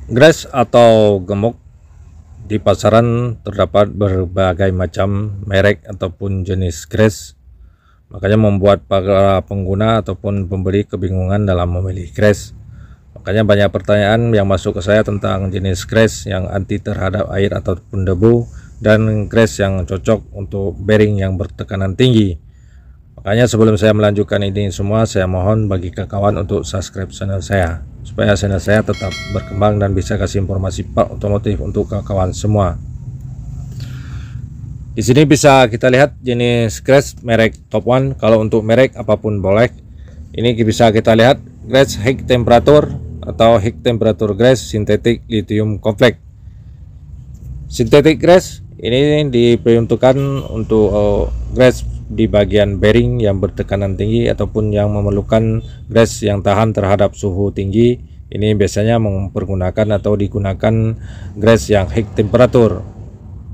Grass atau gemuk di pasaran terdapat berbagai macam merek ataupun jenis grass, makanya membuat para pengguna ataupun pembeli kebingungan dalam memilih grass. Makanya banyak pertanyaan yang masuk ke saya tentang jenis grass yang anti terhadap air ataupun debu dan grass yang cocok untuk bearing yang bertekanan tinggi. Makanya sebelum saya melanjutkan ini semua, saya mohon bagi kawan untuk subscribe channel saya supaya channel saya tetap berkembang dan bisa kasih informasi part otomotif untuk kawan semua. Di sini bisa kita lihat jenis grass merek Top One. Kalau untuk merek apapun boleh. Ini bisa kita lihat grass high temperature atau high temperature grass sintetik lithium complex. Synthetic grass ini diperuntukkan untuk grass di bagian bearing yang bertekanan tinggi ataupun yang memerlukan grass yang tahan terhadap suhu tinggi. Ini biasanya mempergunakan atau digunakan grass yang high temperature.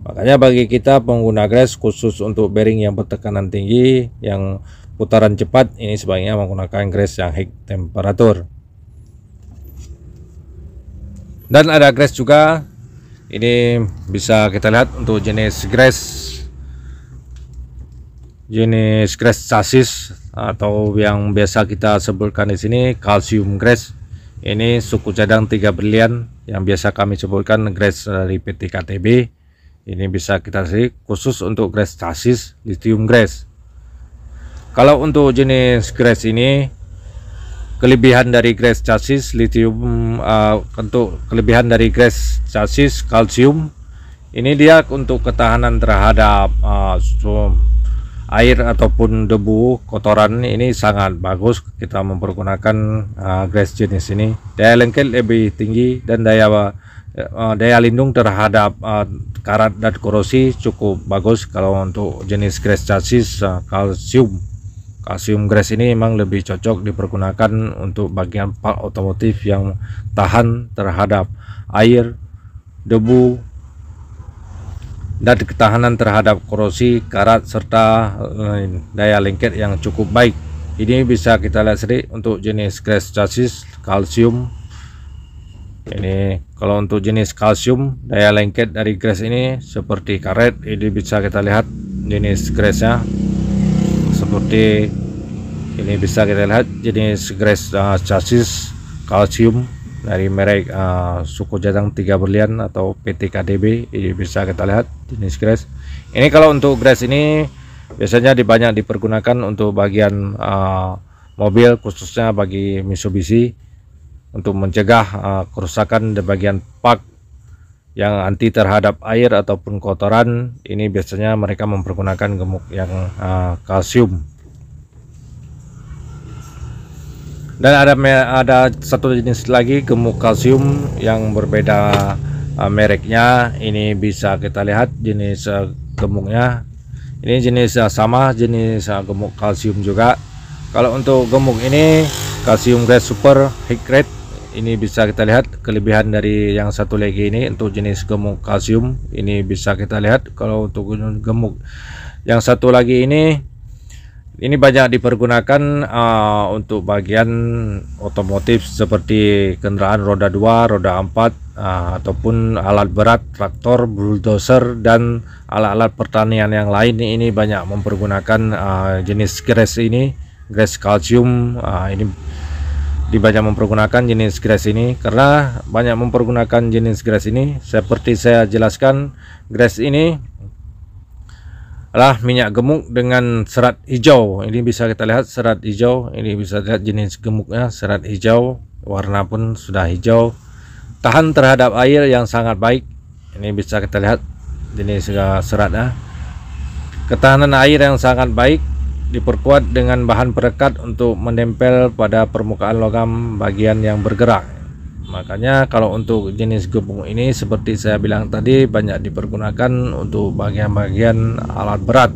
Makanya bagi kita pengguna grass khusus untuk bearing yang bertekanan tinggi yang putaran cepat, ini sebaiknya menggunakan grass yang high temperature. Dan ada grass juga, ini bisa kita lihat untuk jenis grass chassis atau yang biasa kita sebutkan di sini calcium grass. Ini suku cadang 3 brilian yang biasa kami sebutkan grass dari PT KTB. Ini bisa kita lihat khusus untuk grass chassis lithium grass. Kalau untuk jenis grass ini, kelebihan dari grass chassis lithium untuk kelebihan dari grass chassis calcium ini dia untuk ketahanan terhadap air ataupun debu kotoran ini sangat bagus. Kita mempergunakan grass jenis ini, daya lengket lebih tinggi dan daya lindung terhadap karat dan korosi cukup bagus. Kalau untuk jenis grass chassis calcium grass ini memang lebih cocok dipergunakan untuk bagian part otomotif yang tahan terhadap air, debu, dan ketahanan terhadap korosi, karat, serta daya lengket yang cukup baik. Ini bisa kita lihat sendiri untuk jenis grass chassis calcium. Ini kalau untuk jenis calcium, daya lengket dari grass ini seperti karet. Ini bisa kita lihat jenis grassnya seperti ini. Bisa kita lihat jenis grass chassis calcium dari merek suku cadang 3 berlian atau PT KDB. Ini bisa kita lihat jenis grass ini. Kalau untuk grass ini biasanya banyak dipergunakan untuk bagian mobil, khususnya bagi Mitsubishi, untuk mencegah kerusakan di bagian part yang anti terhadap air ataupun kotoran. Ini biasanya mereka mempergunakan gemuk yang kalsium. Dan ada satu jenis lagi gemuk kalsium yang berbeda mereknya. Ini bisa kita lihat jenis gemuknya. Ini jenis sama jenis gemuk kalsium juga. Kalau untuk gemuk ini kalsium grass super high grade, ini bisa kita lihat kelebihan dari yang satu lagi ini. Untuk jenis gemuk kalsium ini bisa kita lihat. Kalau untuk gemuk yang satu lagi ini banyak dipergunakan untuk bagian otomotif seperti kendaraan roda 2, roda 4, ataupun alat berat, traktor, bulldozer, dan alat-alat pertanian yang lain. Ini banyak mempergunakan jenis grass ini, grass calcium. Ini banyak mempergunakan jenis grass ini karena banyak mempergunakan jenis grass ini. Seperti saya jelaskan, grass ini adalah minyak gemuk dengan serat hijau. Ini bisa kita lihat serat hijau. Ini bisa lihat jenis gemuknya, serat hijau, warna pun sudah hijau, tahan terhadap air yang sangat baik. Ini bisa kita lihat jenis seratnya, ketahanan air yang sangat baik, diperkuat dengan bahan perekat untuk menempel pada permukaan logam bagian yang bergerak. Makanya kalau untuk jenis gemuk ini seperti saya bilang tadi banyak dipergunakan untuk bagian-bagian alat berat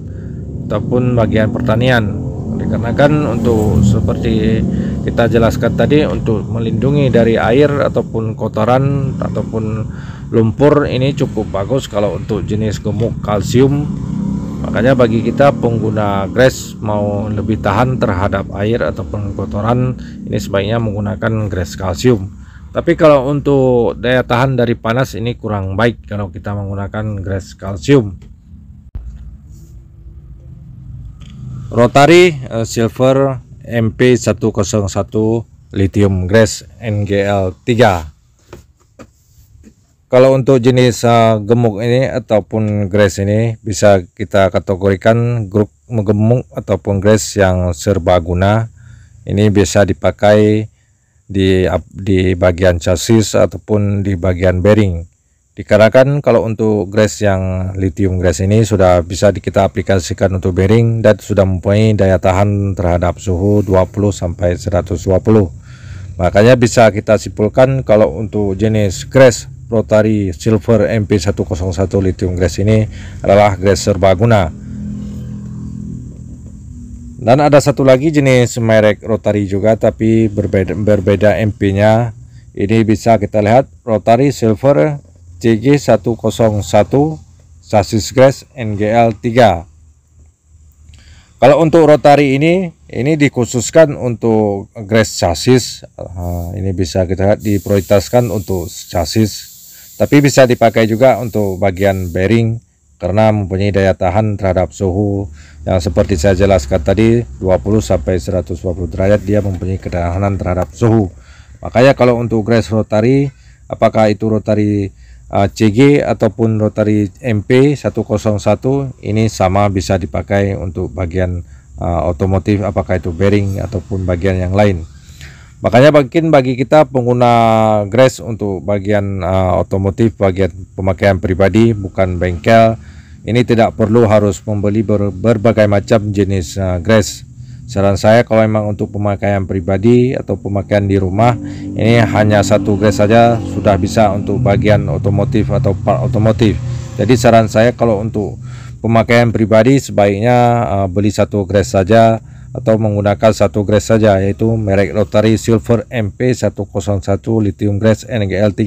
ataupun bagian pertanian. Dikarenakan untuk seperti kita jelaskan tadi, untuk melindungi dari air ataupun kotoran ataupun lumpur, ini cukup bagus kalau untuk jenis gemuk kalsium. Makanya bagi kita pengguna grass mau lebih tahan terhadap air ataupun kotoran, ini sebaiknya menggunakan grass kalsium. Tapi kalau untuk daya tahan dari panas ini kurang baik kalau kita menggunakan grease kalsium. Rotary Silver MP101 lithium grease NGL3. Kalau untuk jenis gemuk ini ataupun grease ini bisa kita kategorikan grup gemuk ataupun grease yang serbaguna. Ini bisa dipakai di bagian chassis ataupun di bagian bearing. Dikarenakan kalau untuk grease yang lithium grease ini sudah bisa kita aplikasikan untuk bearing dan sudah mempunyai daya tahan terhadap suhu 20 sampai 120. Makanya bisa kita simpulkan kalau untuk jenis grease Rotary Silver MP101 lithium grease ini adalah grease serbaguna. Dan ada satu lagi jenis merek Rotary juga tapi berbeda MP-nya. Ini bisa kita lihat Rotary Silver CG101 chassis grease NGL3. Kalau untuk Rotary ini dikhususkan untuk grease chassis. Ini bisa kita lihat diprioritaskan untuk chassis, tapi bisa dipakai juga untuk bagian bearing karena mempunyai daya tahan terhadap suhu yang seperti saya jelaskan tadi 20 sampai 120 derajat. Dia mempunyai ketahanan terhadap suhu. Makanya kalau untuk grease Rotary, apakah itu Rotary CG ataupun Rotary MP101, ini sama bisa dipakai untuk bagian otomotif, apakah itu bearing ataupun bagian yang lain. Makanya mungkin bagi kita pengguna grease untuk bagian otomotif, bagian pemakaian pribadi bukan bengkel, ini tidak perlu harus membeli berbagai macam jenis grease. Saran saya kalau memang untuk pemakaian pribadi atau pemakaian di rumah, ini hanya satu grease saja sudah bisa untuk bagian otomotif atau part otomotif. Jadi saran saya kalau untuk pemakaian pribadi sebaiknya beli satu grease saja atau menggunakan satu grease saja, yaitu merek Rotary Silver MP101 lithium grease NGL3.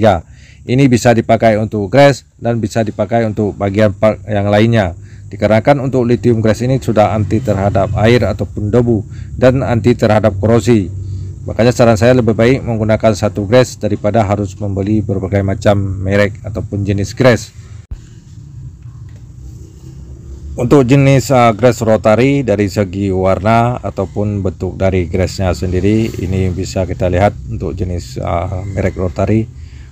Ini bisa dipakai untuk grease dan bisa dipakai untuk bagian part yang lainnya. Dikarenakan untuk lithium grease ini sudah anti terhadap air ataupun debu dan anti terhadap korosi. Makanya saran saya lebih baik menggunakan satu grease daripada harus membeli berbagai macam merek ataupun jenis grease. Untuk jenis grease Rotary dari segi warna ataupun bentuk dari grease-nya sendiri, ini bisa kita lihat untuk jenis merek Rotary.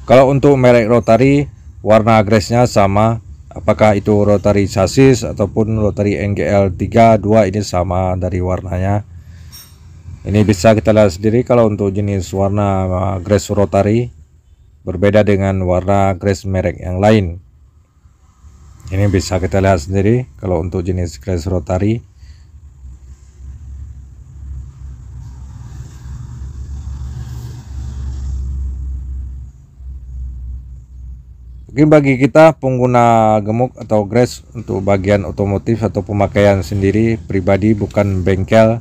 Kalau untuk merek Rotary, warna grease-nya sama. Apakah itu Rotary chassis ataupun Rotary NGL3, dua ini sama dari warnanya. Ini bisa kita lihat sendiri kalau untuk jenis warna grease Rotary berbeda dengan warna grease merek yang lain. Ini bisa kita lihat sendiri kalau untuk jenis grease Rotary. Mungkin bagi kita pengguna gemuk atau grease untuk bagian otomotif atau pemakaian sendiri pribadi bukan bengkel,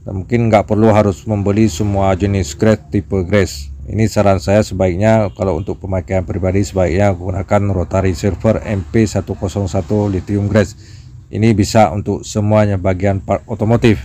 mungkin nggak perlu harus membeli semua jenis grease tipe grease. Ini saran saya sebaiknya kalau untuk pemakaian pribadi sebaiknya gunakan Rotary Silver MP101 lithium grease. Ini bisa untuk semuanya bagian part otomotif.